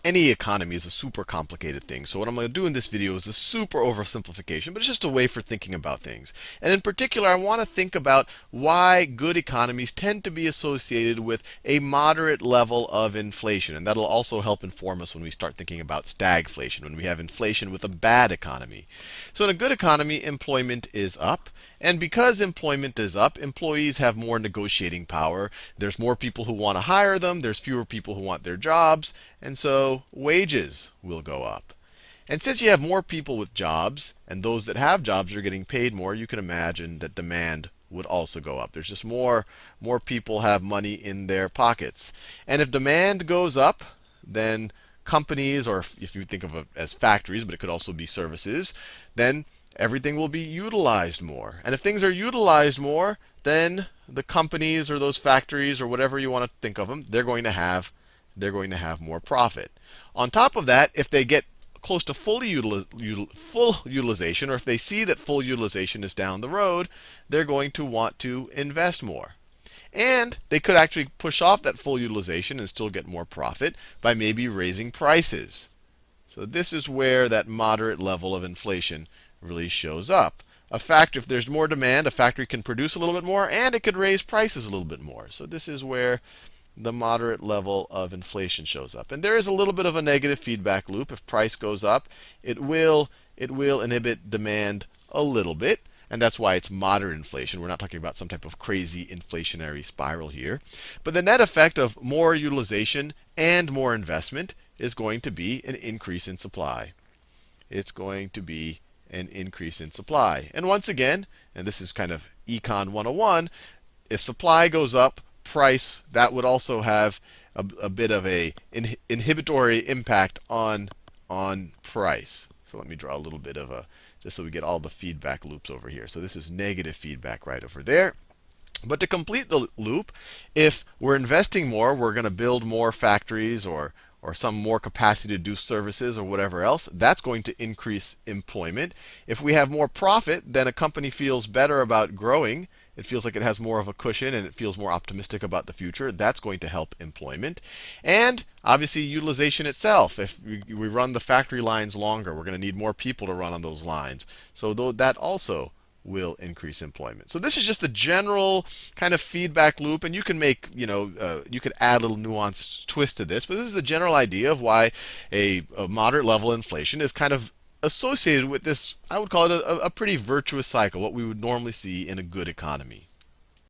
any economy is a super complicated thing. So what I'm going to do in this video is a super oversimplification, but it's just a way for thinking about things. And in particular, I want to think about why good economies tend to be associated with a moderate level of inflation. And that'll also help inform us when we start thinking about stagflation, when we have inflation with a bad economy. So in a good economy, employment is up. And because employment is up, employees have more negotiating power. There's more people who want to hire them. There's fewer people who want their jobs. And so wages will go up. And since you have more people with jobs, and those that have jobs are getting paid more, you can imagine that demand would also go up. There's just more people have money in their pockets. And if demand goes up, then companies, or if you think of it as factories, but it could also be services, then everything will be utilized more. And if things are utilized more, then the companies or those factories or whatever you want to think of them, they're going to have more profit. On top of that, if they get close to full utilization, or if they see that full utilization is down the road, they're going to want to invest more. And they could actually push off that full utilization and still get more profit by maybe raising prices. So this is where that moderate level of inflation really shows up. If there's more demand, a factory can produce a little bit more, and it could raise prices a little bit more. So this is where the moderate level of inflation shows up. And there is a little bit of a negative feedback loop. If price goes up, it will inhibit demand a little bit. And that's why it's moderate inflation. We're not talking about some type of crazy inflationary spiral here. But the net effect of more utilization and more investment is going to be an increase in supply. It's going to be an increase in supply. And once again, and this is kind of Econ 101, if supply goes up, price, that would also have a bit of a inhibitory impact on price. So let me draw a little bit of just so we get all the feedback loops over here. So this is negative feedback right over there. But to complete the loop, if we're investing more, we're going to build more factories or some more capacity to do services or whatever else. That's going to increase employment. If we have more profit, then a company feels better about growing. It feels like it has more of a cushion, and it feels more optimistic about the future. That's going to help employment. And obviously, utilization itself. If we run the factory lines longer, we're going to need more people to run on those lines. So that also will increase employment. So this is just the general kind of feedback loop, and you can make, you could add a little nuanced twist to this, but this is the general idea of why a moderate level of inflation is kind of associated with this, I would call it a pretty virtuous cycle, what we would normally see in a good economy.